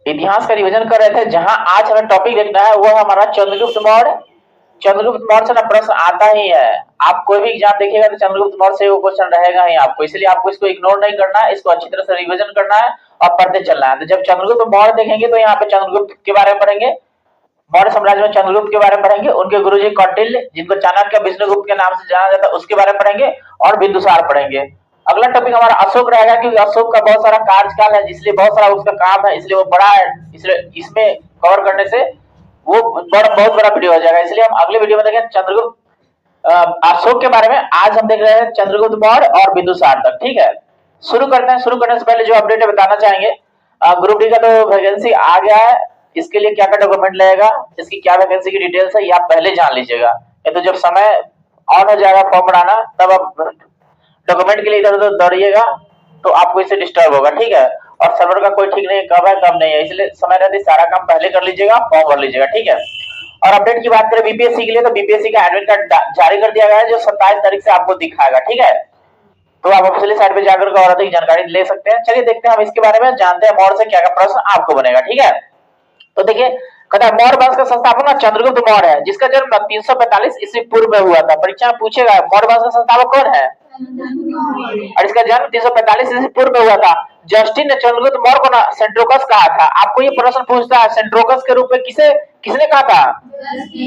इतिहास का रिवीजन कर रहे थे, जहां आज हमें टॉपिक देखना है वो है हमारा चंद्रगुप्त मौर्य। चंद्रगुप्त मौर्य से ना प्रश्न आता ही है, आप कोई भी एग्जाम देखिएगा तो चंद्रगुप्त मौर्य से वो क्वेश्चन रहेगा ही आपको, इसलिए आपको इसको इग्नोर नहीं करना है, इसको अच्छी तरह से रिवीजन करना है और पढ़ते चलना है। तो जब चंद्रगुप्त मौर्य देखेंगे तो यहाँ पे चंद्रगुप्त के बारे में पढ़ेंगे, मौर्य साम्राज्य में चंद्रगुप्त के बारे में पढ़ेंगे, उनके गुरुजी कौटिल्य जिनको चाणक्य विष्णुगुप्त के नाम से जाना जाता है उसके बारे में पढ़ेंगे और बिंदुसार पढ़ेंगे। अगला टॉपिक हमारा अशोक रहेगा, क्योंकि अशोक का बहुत सारा कार्यकाल है, इसलिए बहुत सारा उसका काम है, इसलिए वो बड़ा है, इसलिए इसमें कवर करने से वो बहुत बड़ा वीडियो हो जाएगा, इसलिए हम अगले वीडियो में देखेंगे चंद्रगुप्त अशोक के बारे में। आज हम देख रहे हैं चंद्रगुप्त मौर्य और बिंदुसार तक। ठीक है, शुरू करते हैं। शुरू करने से पहले जो अपडेट है बताना चाहेंगे, ग्रुप डी का तो वैकेंसी आ गया है, इसके लिए क्या क्या डॉक्यूमेंट लगेगा, इसकी क्या वैकेंसी की डिटेल्स है, ये आप पहले जान लीजिएगा। ये तो जब समय ऑन हो जाएगा फॉर्म भराना तब आप डॉक्यूमेंट के लिए इधर उधर दौड़िएगा तो आपको इससे डिस्टर्ब होगा। ठीक है, और सर्वर का कोई ठीक नहीं कब है कब नहीं है, इसलिए समय रहते सारा काम पहले कर लीजिएगा, फॉर्म भर लीजिएगा। ठीक है, और अपडेट की बात करें बीपीएससी के लिए, तो बीपीएससी का एडमिट कार्ड जारी कर दिया गया है जो 27 तारीख से आपको दिखाएगा। ठीक है, तो आप ऑफिशियली साइट पे जाकर और अधिक जानकारी ले सकते हैं। चलिए देखते हैं हम इसके बारे में, जानते हैं मौर्य से क्या क्या प्रश्न आपको बनेगा। ठीक है, तो देखिए कहता है मौर्य वंश का संस्थापक ना चंद्रगुप्त मौर्य है, जिसका जन्म 345 ईस्वी पूर्व में हुआ था। परीक्षा में पूछेगा मौर्य वंश का संस्थापक कौन है, और इसका जन्म 345 ईस्वी पूर्व में हुआ था। जस्टिन ने चंद्रगुप्त मौर्य को ना सेंट्रोकस कहा था। आपको ये प्रश्न पूछता है सेंट्रोकस के रूप में किसने कहा था,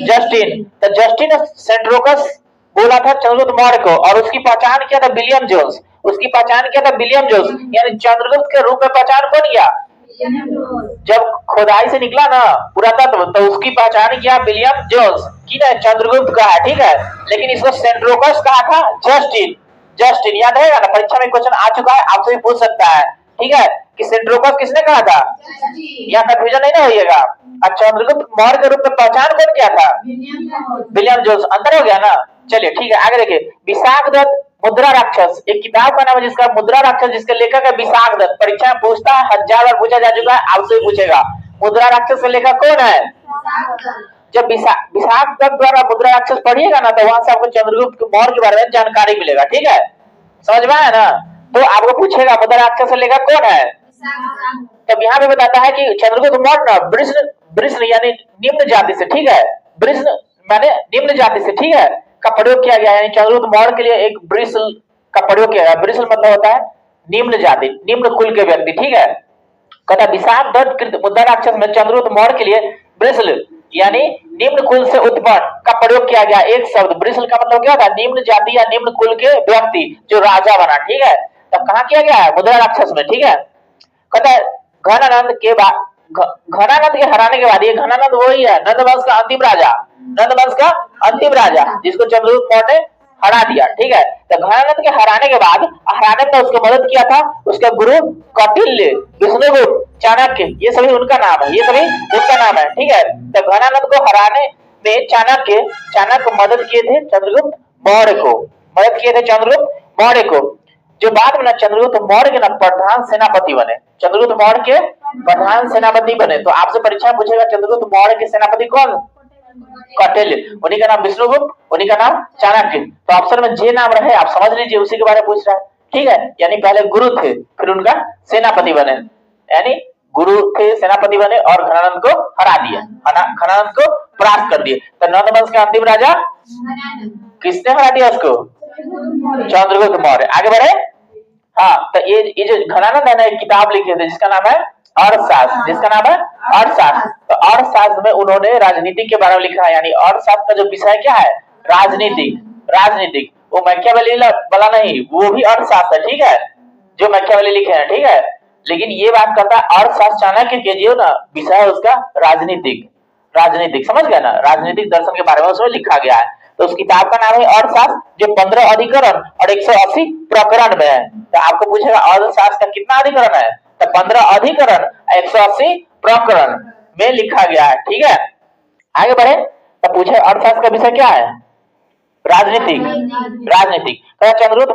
जस्टिन। तो जस्टिन ने सेंट्रोकस बोला था चंद्रगुप्त मौर्य को, और उसकी पहचान किया था विलियम जोन्स। उसकी पहचान किया था विलियम जोन्स, यानी चंद्रगुप्त के रूप में पहचान कौन किया, जब खुदाई से निकला ना पुरातत्व तो उसकी पहचान किया विलियम जोन्स की ने चंद्रगुप्त कहा है। ठीक है, लेकिन इसको सेंट्रोकस कहा था जस्टिन। जस्टिन याद रहेगा ना, परीक्षा में क्वेश्चन आ चुका है, आपसे भी पूछ सकता है। ठीक है, कि सेंट्रोकस किसने कहा था, यहाँ कंफ्यूजन नहीं ना होइएगा। और चंद्रगुप्त मौर्य के रूप में पहचान कौन किया था, विलियम जोन्स। अंतर हो गया ना। चलिए ठीक है, आगे देखिए। विशाख दत्त मुद्रा राक्षस, एक किताब का नाम है जिसका मुद्रा राक्षस, जिसके लेखक है विशाख दत्त। परीक्षा में पूछता है, 1000 बार पूछा जा चुका है, आपसे पूछेगा मुद्रा राक्षस का लेखक कौन है। जब विशाख दत्त द्वारा मुद्रा राक्षस पढ़िएगा ना तो वहां से आपको चंद्रगुप्त मौर्य के बारे में जानकारी मिलेगा। ठीक है, समझ में आया ना। तो आपको पूछेगा मुद्रा राक्षस का लेखक कौन है, तब यहाँ पे बताता है कि चंद्रगुप्त मौर्य ना वृष्ण यानी निम्न जाति से, ठीक है, वृष्ण माने निम्न जाति से, ठीक है, का प्रयोग किया गया है। यानी चंद्रगुप्त मौर्य के लिए एक वृषल का प्रयोग किया गया। वृषल मतलब होता है निम्न जाति, निम्न कुल के व्यक्ति। ठीक है, कहता विशाख दत्त कृत मुद्रा राक्षस में चंद्रगुप्त मौर्य के लिए वृषल यानी निम्न कुल से उत्पन्न का प्रयोग किया गया। एक शब्द वृषल का मतलब क्या था, निम्न जाति या निम्न कुल के व्यक्ति जो राजा बना। ठीक है, तब कहा किया गया है, मुद्रा राक्षस में। ठीक है, कहता है घनानंद के बाद, घनानंद के हराने के बाद, ये घनानंद वही है नंद वंश का अंतिम राजा, नंद वंश का अंतिम राजा जिसको चंद्रगुप्त मौर्य ने हरा दिया। ठीक है, तो घनानंद के हराने के बाद, हराने में उसको मदद किया था उसका गुरु कौटिल्य, विष्णुगुप्त, चाणक्य, ये सभी उनका नाम है, ये सभी उनका नाम है। ठीक है, तो घनानंद को हराने में चाणक्य मदद किए थे चंद्रगुप्त मौर्य को, मदद किए थे चंद्रगुप्त मौर्य को, जो बाद में चंद्रगुप्त मौर्य के ना प्रधान सेनापति बने। चंद्रगुप्त मौर्य के प्रधान सेनापति बने। तो आपसे परीक्षा पूछेगा चंद्रगुप्त मौर्य के सेनापति कौन, कौटिल्य, उन्हीं का नाम विष्णुगुप्त, उन्हीं का नाम चाणक्य। तो ऑप्शन में जे नाम रहे आप समझ लीजिए, उसी के बारे में पूछ रहा है। ठीक है, यानी पहले गुरु थे फिर उनका सेनापति बने, यानी गुरु थे सेनापति बने और घनानंद को हरा दिया, घनानंद को परास्त कर दिए। तो नंद वंश का अंतिम राजा किसने हरा दिया उसको, चंद्रगुप्त मौर्य। आगे बढ़े। हाँ, तो ये जो घनानंद है ना, एक किताब लिखे थे जिसका नाम है अर्थशास्त्र, जिसका नाम है अर्थशास्त्र। तो अर्थशास्त्र में उन्होंने राजनीति के बारे में लिखा है, यानी अर्थशास्त्र का जो विषय क्या है, राजनीतिक। वो मैकियावेली वाला नहीं, वो भी अर्थशास्त्र है। ठीक है, जो मैकियावेली लिखे हैं। ठीक है, लेकिन ये बात करता है अर्थशास्त्र चाणक्य के जो ना विषय है उसका राजनीतिक, समझ गया ना, राजनीतिक दर्शन के बारे में उसमें लिखा गया है। तो उस किताब का नाम है अर्थशास्त्र, जो 15 अधिकरण और 180 प्रकरण में है। तो आपको पूछेगा अर्थशास्त्र का कितना अधिकरण है, तो 15 अधिकरण 180 प्रकरण में लिखा गया है। ठीक है, आगे बढ़े। तो पूछे अर्थशास्त्र का विषय क्या है, राजनीतिक। तो चंद्रगुप्त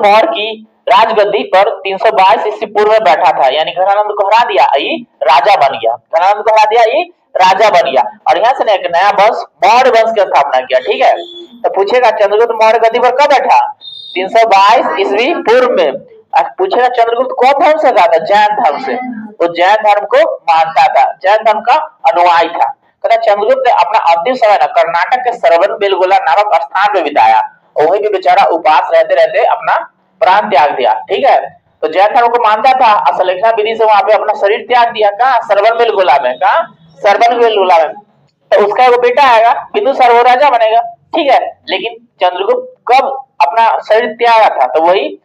मौर्य की राजगद्दी पर 322 ईस्वी पूर्व में बैठा था, यानी घनानंद को हरा दिया, ये राजा बन गया, घनानंद को हरा दिया, ये राजा बन गया, और यहाँ से एक नया वंश मौर्य वंश की स्थापना किया। ठीक है, तो पूछेगा चंद्रगुप्त मौर्य गद्दी पर कब बैठा, 322 ईस्वी पूर्व में। पूछेगा चंद्रगुप्त कौन धर्म से था, जैन धर्म से। वो जैन धर्म को मानता था, जैन धर्म का अनुयायी था। तथा चंद्रगुप्त ने अपना अंतिम समय ना कर्नाटक के श्रवण बेलगोला नामक स्थान में बिताया और वहीं पे बेचारा उपास रहते रहते अपना प्राण त्याग दिया। ठीक है, तो जैन धर्म को मानता था, असलेखा विधि से वहां पे अपना शरीर त्याग दिया। कहाँ? श्रवण बेलगोला में। कहाँ? श्रवण बेलगोला में। तो उसका एक बेटा आएगा बिंदुसार, वो राजा बनेगा। ठीक है, लेकिन चंद्रगुप्त कब अपना शरीर त्यागा था? तो वही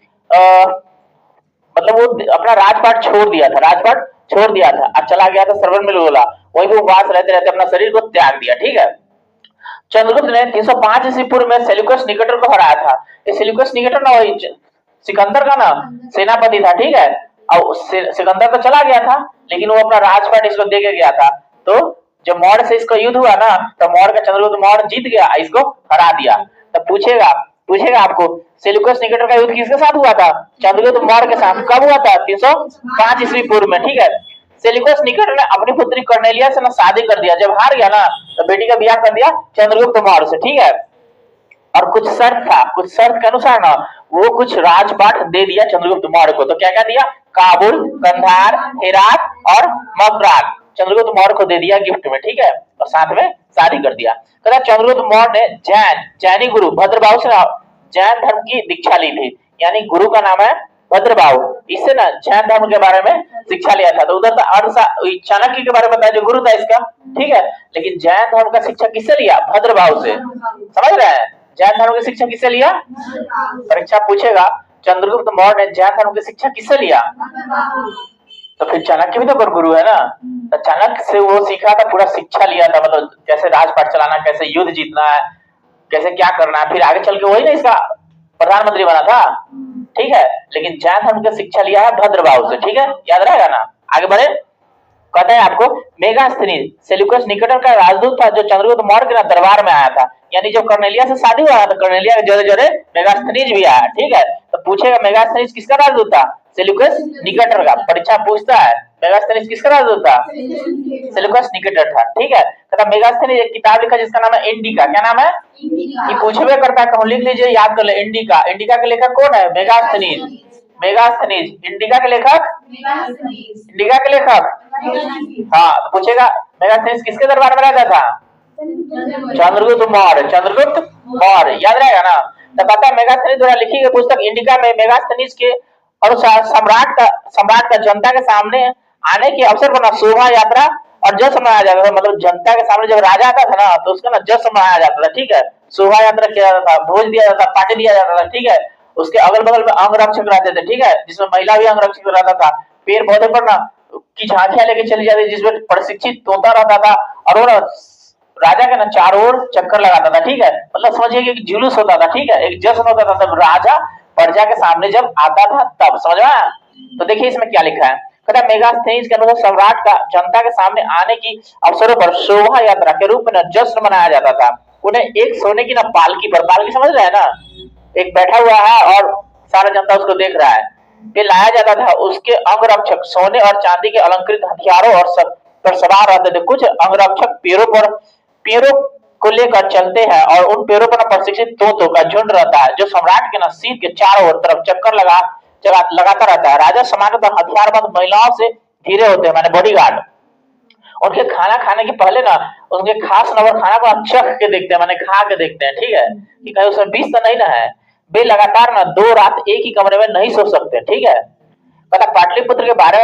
मतलब वो अपना राजपाट छोड़ दिया था, राजपाट छोड़ दिया था और चला गया था श्रवण बेलगोला, वहीं पे उपवास रहते रहते अपना शरीर को त्याग दिया। ठीक है, चंद्रगुप्त ने 305 ईस्वी पूर्व में सेल्यूकस निकेटर को हराया था। ये सेल्यूकस निकेटर ना वही सिकंदर का ना सेनापति था। ठीक है, और सिकंदर तो चला गया था लेकिन वो अपना राजपाट इसको दे के गया था। तो जब मौर्य से इसका युद्ध हुआ ना तो मौर्य का चंद्रगुप्त मौर्य जीत गया, इसको हरा दिया। तो पूछेगा पूछेगा आपको सेल्यूकस निकेटर का युद्ध किसके साथ हुआ था? चंद्रगुप्त मौर्य के साथ। कब हुआ था? 305 ईस्वी पूर्व में। ठीक है, सेल्यूकस निकेटर ने अपनी पुत्री कर्नेलिया से ना शादी कर दिया। जब हार गया ना तो बेटी का ब्याह कर दिया चंद्रगुप्त मौर्य से। ठीक है, और कुछ शर्त था, कुछ शर्त के अनुसार ना वो कुछ राजपाट दे दिया चंद्रगुप्त मौर्य को। तो क्या क्या दिया? काबुल, कंधार, हेरात और मगरान चंद्रगुप्त मौर्य को दे दिया गिफ्ट में। ठीक है, और साथ में शादी कर दिया। तथा चंद्रगुप्त मौर्य ने जैनी गुरु भद्रबाहु से जैन धर्म की दीक्षा ली थी। यानी गुरु का नाम है भद्रबाहु, इससे ना जैन धर्म के बारे में शिक्षा लिया था। तो उधर तो चाणक्य के बारे में बताया जो गुरु था इसका। ठीक है, लेकिन जैन धर्म का शिक्षा किससे लिया? भद्रबाहु से। समझ रहे हैं? जैन धर्म की शिक्षा किससे लिया? परीक्षा पूछेगा चंद्रगुप्त मौर्य ने जैन धर्म की शिक्षा किससे लिया? तो फिर चाणक्य भी तो गुरु है ना, तो चाणक्य से वो सीखा था, पूरा शिक्षा लिया था। मतलब कैसे राजपाट चलाना, कैसे युद्ध जीतना है, कैसे क्या करना है। फिर आगे चल के वही ना इसका प्रधानमंत्री बना था। ठीक है, लेकिन जैन धर्म की शिक्षा लिया है भद्रबाहु से। ठीक है, याद रहेगा ना। आगे बढ़े, कहते हैं आपको मेगास्थनीज सेल्यूकस निकेटर का राजदूत था जो चंद्रगुप्त मौर्य के दरबार में आया था। यानी जो कर्नेलिया से शादी हुआ तो कर्नेलिया के जोड़े जोड़े मेगास्थनीज भी आया। ठीक है, तो पूछेगा मेगास्थनीज किसका राजदूत था? सेल्यूकस निकेटर का। परीक्षा पूछता है मेगास्थनीज किसका राजदूत था? सेल्यूकस निकेटर था। ठीक है, तथा मेगास्थनीज एक किताब लिखा जिसका नाम है इंडिका। क्या नाम है? ये पूछवे करता है, कहूं लिख लीजिए, याद कर ले। इंडिका, इंडिका के लेखक कौन है? मेगास्थनीज। मेगास्थनीज इंडिका के लेखक, इंडिका के लेखक। हाँ, तो पूछेगा मेगास्थनीज किसके दरबार में रहता था? चंद्रगुप्त मौर्य, चंद्रगुप्त मौर्य। याद रहेगा ना। तो कहता है मेगास्थनीज द्वारा लिखी गई पुस्तक इंडिका में मेगास्थनीज के अनुसार सम्राट का जनता के सामने आने के अवसर पर ना शोभा यात्रा और जश्न मनाया जाता था। मतलब जनता के सामने जब राजा आता था ना तो उसका ना जश्न मनाया जाता था। ठीक है, शोभा यात्रा किया जाता था, भोज दिया जाता था, पार्टी दिया जाता था। ठीक है, उसके अगल बगल में अंगरक्षक रहते थे। ठीक है, जिसमें महिला भी अंगरक्षक रहता था। पेड़ पौधे पर ना की झांकियां लेके चली जाती जिसमें प्रशिक्षित तोता रहता था और वो ना राजा के ना चारों ओर चक्कर लगाता था। ठीक है, मतलब समझिए कि जुलूस होता था। ठीक है, एक जश्न होता था जब राजा प्रजा के सामने जब आता था तब। समझ में आया? तो देखिए इसमें क्या लिखा है। कहता मेगास्थनीज के अनुसार सम्राट का जनता के सामने आने की अवसरों पर शोभा यात्रा के रूप में जश्न मनाया जाता था। उन्हें एक सोने की ना पालकी पर, पालकी समझ रहे हैं ना, एक बैठा हुआ है और सारा जनता उसको देख रहा है, पे लाया जाता था। उसके अंगरक्षक सोने और चांदी के अलंकृत हथियारों और सब पर सवार रहते थे। कुछ अंगरक्षक पेड़ों को लेकर चलते हैं और उन पेड़ों पर प्रशिक्षित तोतों का झुंड रहता है जो सम्राट के नसीब के चारों ओर तरफ चक्कर लगाता रहता है। राजा सामान्यतः हथियारबंद महिलाओं से घिरे होते हैं, माने बॉडीगार्ड। उनके खाना खाने के पहले ना उनके खास नंबर खाना को चख के देखते हैं, माने खा के देखते हैं। ठीक है, कि कहीं उसमें विष तो नहीं ना है। वे लगातार ना 2 रात एक ही कमरे में नहीं सो सकते। ठीक है, पता पाटलिपुत्र के बारे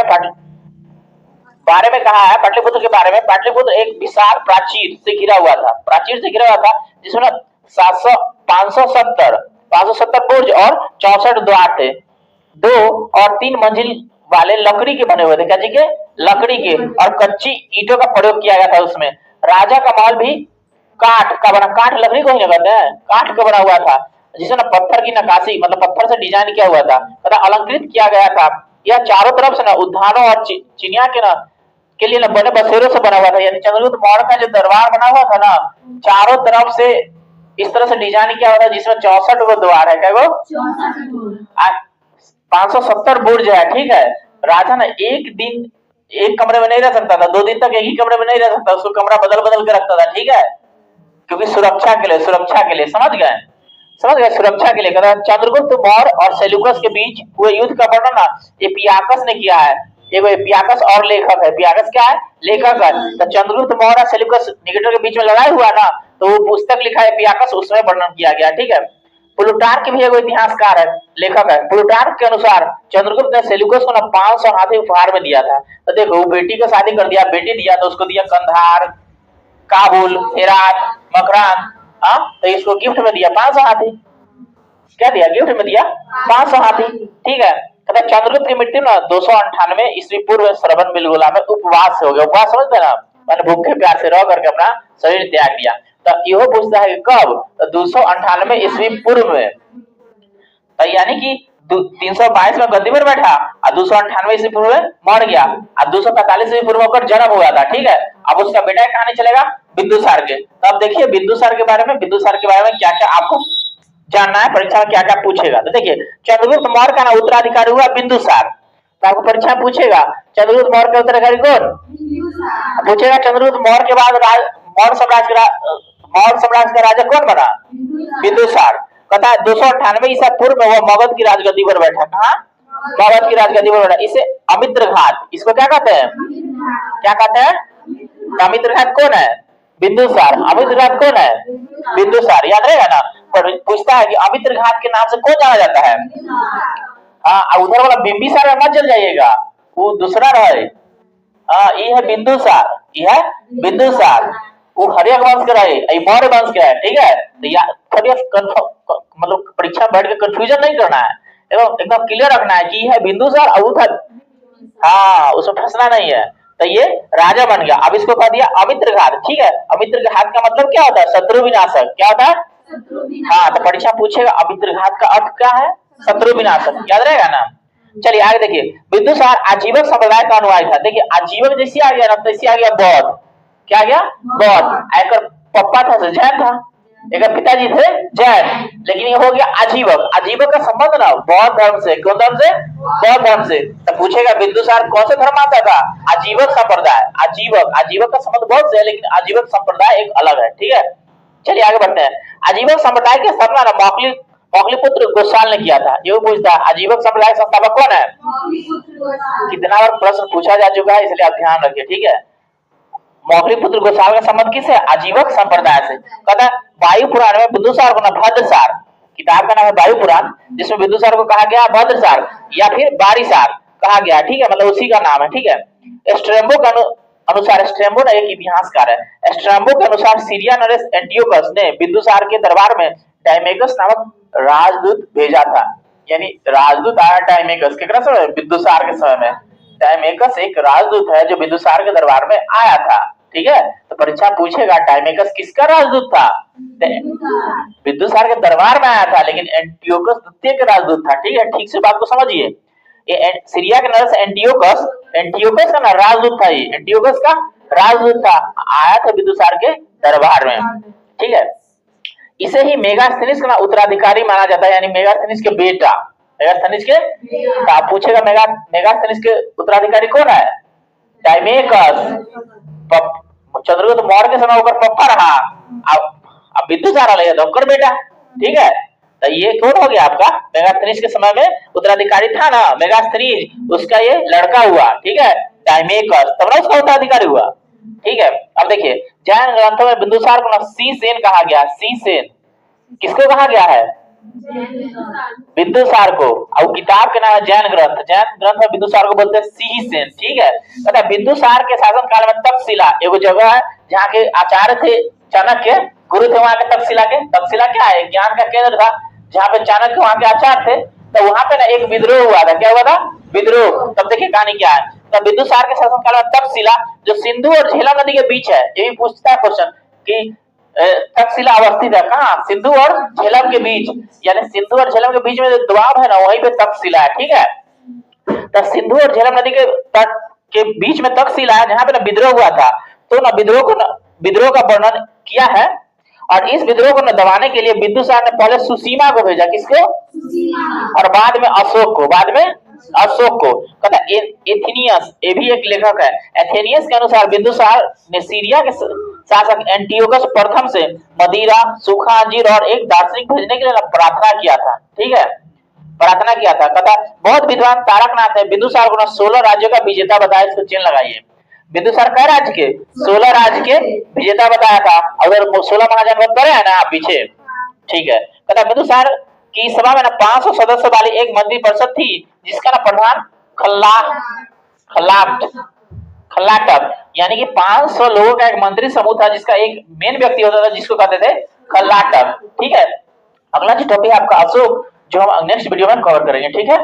में कहा है। पाटलिपुत्र के बारे में, पाटलिपुत्र एक विशाल प्राचीर से घिरा हुआ था, प्राचीर से घिरा हुआ था जिसमें 570 बुर्ज और 64 द्वार थे। 2 और 3 मंजिल वाले लकड़ी के बने हुए थे। क्या जी के? लकड़ी के, और कच्ची ईंटों का प्रयोग किया गया था उसमें। राजा का महल भी काठ का बना, काठ लकड़ी को ही ना कहते हैं, काठ का बना हुआ था जिसमें ना पत्थर की नक्काशी, मतलब पत्थर से डिजाइन किया हुआ था तथा अलंकृत किया गया था। यह चारों तरफ से ना उद्यानों और चिड़िया के लिए ना बने बसेरों से बना हुआ था। यानी चंद्रगुप्त मौर्य का जो दरबार बना हुआ था ना, चारों तरफ से इस तरह से डिजाइन किया हुआ था जिसमें 64 गो द्वार है। क्या वो? 570 बुर्ज है। ठीक है, राजा ना एक दिन एक कमरे में नहीं रह सकता था, 2 दिन तक एक ही कमरे में नहीं रह सकता, उसको कमरा बदल बदल के रखता था। ठीक है, क्योंकि सुरक्षा के लिए। समझ गए? सुरक्षा के लिए। कहता चंद्रगुप्त मौर्य और सेल्यूकस के बीच हुए युद्ध का वर्णन ना एपियाकस ने किया है। एक एपियाकस और लेखक है। एपियाकस क्या है? लेखक है। तो चंद्रगुप्त मौर्य और सेल्यूकस निकेटर के बीच में लड़ाई हुआ ना, तो वो पुस्तक लिखा है एपियाकस, उसमें वर्णन किया गया। ठीक है। प्लूटार्क भी एक इतिहासकार है, लेखक है। प्लूटार्क के अनुसार चंद्रगुप्त ने सेल्यूकस को ना 500 हाथी उपहार में दिया था। तो देखो, वो बेटी को शादी कर दिया, बेटी दिया तो उसको दिया कंधार, काबुल, हेरात, मकरान। हाँ, तो इसको गिफ्ट में दिया 500 हाथी। क्या दिया? गिफ्ट में दिया 500 हाथी। ठीक है। कहता चंद्रगुप्त की मृत्यु ना 298 ईस्वी पूर्व श्रवण बेलगोला में उपवास से हो गया। उपवास समझते ना, मैंने भूखे प्यार से रह करके अपना शरीर त्याग दिया। तो यहो पूछता है कि कब? तो 298 ईस्वी पूर्व में। तो यानी कि 322 में गद्दी पर बैठा और 298 ईस्वी पूर्व में मर गया और 245 ईस्वी पूर्व में जन्म हुआ था। ठीक है। अब उसका बेटा कहानी चलेगा? बिंदुसार के। तो अब देखिए बिंदुसार के बारे में, बिंदुसार के बारे में क्या क्या आपको जानना है, परीक्षा में क्या क्या पूछेगा। तो देखिए, चंद्रगुप्त मौर्य का ना उत्तराधिकारी हुआ बिंदुसार। तो आपको परीक्षा पूछेगा चंद्रगुप्त मौर्य का उत्तराधिकारी कौन? पूछेगा चंद्रगुप्त मौर्य के बाद मौर्य साम्राज्य का राजा कौन बना? बिंदुसार। कहता है 298 ईसा पूर्व में वो मगध की राजगद्दी पर बैठा। कहा? मगध की राजगद्दी पर बैठा। इसे अमित्र घात, इसको क्या कहते हैं? क्या कहते हैं? अमित्र घात कौन है? बिंदुसार। अमित्र घात कौन है? बिंदुसार। याद रहेगा ना। पर पूछता है कि अमित्र घात के नाम से कौन जाना जाता है? हाँ, उधर वाला बिंबिसार में मत चल जाइएगा, वो दूसरा रहे। हाँ, ये है बिंदुसार, ये है बिंदुसार। वो हर्यक वंश का रहे, ये मौर्य वंश का है। ठीक है। तो या थोड़ी मतलब परीक्षा बैठ के कंफ्यूजन नहीं करना है, एकदम क्लियर रखना है कि ये है बिंदुसार और उधर। हाँ, उसमें फंसना नहीं है। तो ये राजा बन गया। अब इसको कह दिया अमित्र घात। ठीक है। अमित्र घात का मतलब क्या होता है? शत्रु विनाशक। क्या होता है? हाँ, तो परीक्षा पूछेगा अमित्र घात का अर्थ क्या है? शत्रु विनाशक। याद रहेगा ना। चलिए आगे देखिए, बिंदुसार आजीवक संप्रदाय का अनुयायी था। देखिए, आजीवक जैसे आ गया ना, तैसे आ गया बौद्ध। क्या आ गया? बौद्ध। एक पप्पा था जैन था, एक पिताजी थे जैन, लेकिन ये हो गया आजीवक। आजीवक का संबंध ना बौद्ध धर्म से। कौन धर्म से? बौद्ध धर्म से। तो पूछेगा बिंदुसार कौन से धर्म आता था? आजीवक संप्रदाय। आजीवक, आजीवक का संबंध बौद्ध से है, लेकिन आजीवक संप्रदाय एक अलग है। ठीक है। चलिए आगे बढ़ते हैं। आजीवक संप्रदाय की स्थापना ना मौखलीपुत्र गोसाल ने किया था। ये पूछता है आजीवक संप्रदाय का संस्थापक कौन है? कितना बार प्रश्न पूछा जा चुका है, इसलिए आप ध्यान रखिए। ठीक है। मौखलीपुत्र गोसाल का संबंध किससे? आजीवक संप्रदाय से। कहता है वायु पुराण में बिंदुसार को ना भद्रसार, किताब का नाम है वायु पुराण, जिसमें बिंदुसार को कहा गया भद्रसार या फिर बारिसार कहा गया। ठीक है, मतलब उसी का नाम है। ठीक है। स्ट्रेम्बो का अनुसार, स्ट्रेम्बो ना एक इतिहासकार है, स्ट्रेम्बो के अनुसार सीरिया नरेश एंटियोकस ने बिंदुसार के दरबार में डायमेकस नामक राजदूत भेजा था। यानी राजदूत आया डायमेकस के समय, बिंदुसार के समय में। डायमेकस एक राजदूत है जो बिंदुसार के दरबार में आया था। ठीक है। तो परीक्षा पूछेगा डायमेकस किसका राजदूत था? बिंदुसार के दरबार में आया था, लेकिन एंटियोकस द्वितीय के राजदूत था। ठीक है, ठीक से बात को समझिए। ये सीरिया के नरेश एंटियोकस, एंटियोकस का ना राजदूत था। ये एंटियोकस का राजदूत था, आया था बिंदुसार के दरबार में। ठीक है। इसे ही मेगास्थनीज का उत्तराधिकारी माना जाता है, यानी मेगास्थनीज के बेटा। मेगास्थनीज के तो आप पूछेगा मेगास्थनीज के उत्तराधिकारी कौन है? डायमेकस। चंद्रगुप्त मौर्य के समय ऊपर पप्पा रहा, अब बिंदुसार वाले नौकर बेटा। ठीक है। तो ये कौन हो गया आपका? मेगास्थनीज के समय में उत्तराधिकारी था ना मेगास्थनीज, उसका ये लड़का हुआ। ठीक है, डायमेकस, तब ना उसका उत्तराधिकारी हुआ। ठीक है। अब देखिए, जैन ग्रंथों में बिंदुसार को ना सी सेन कहा गया। सी सेन किसको कहा गया है? बिंदुसार को। और किताब के नाम है जैन ग्रंथ। जैन ग्रंथ में बिंदुसार को बोलते हैं सी सेन। ठीक है। कहता है बिंदुसार के शासन काल में तक्षशिला एगो जगह है जहाँ के आचार्य थे चाणक्य, गुरु थे वहां के तक्षशिला के। तक्षशिला क्या है? ज्ञान का केंद्र था, जहाँ पे चाणक्य वहां के आचार्य थे। तो वहां पे ना एक विद्रोह हुआ था। क्या हुआ था? विद्रोह। तब देखिए कहानी क्या है। तो बिंदुसार के शासन काल में तक्षशिला जो सिंधु और झेलम नदी के बीच है, ये भी पूछता है क्वेश्चन कि तक्षशिला अवस्थित है कहाँ? सिंधु और झेलम के बीच, यानी सिंधु और झेलम के बीच में जो द्वाब है ना, वहीं पे तक्षशिला है। ठीक है। तो सिंधु और झेलम नदी के तट के बीच में तक्षशिला है, जहाँ पे ना विद्रोह हुआ था। तो ना विद्रोह का वर्णन किया है। और इस विद्रोह को न दबाने के लिए बिंदुसार ने पहले सुसीमा को भेजा। किसको? और बाद में अशोक को। बाद में अशोक को। कहता एथेनियस, ये भी एक लेखक है, एथेनियस के अनुसार बिंदुसार ने सीरिया के शासक एंटियोकस प्रथम से मदिरा, सूखा अंजीर और एक दार्शनिक भेजने के लिए प्रार्थना किया था। ठीक है। प्रार्थना किया था। कहता बहुत विद्वान तारकनाथ है, बिंदुसार को 16 राज्यों का विजेता बताया, इसको चिन्ह लगाइए। बिंदुसार कई राज्य के? 16 राज्य के विजेता बताया था। अगर 16 महाजनपद पढ़े है ना आप पीछे, ठीक है। कहता बिंदुसार की सभा में ना 500 सदस्य वाली एक मंत्री परिषद थी, जिसका ना प्रधान खल्लाटक, यानी कि 500 लोगों का एक मंत्री समूह था, जिसका एक मेन व्यक्ति होता था, जिसको कहते थे खल्लाटक। ठीक है। अगला जो टॉपिक है आपका अशोक, जो हम नेक्स्ट वीडियो में कवर करेंगे। ठीक है।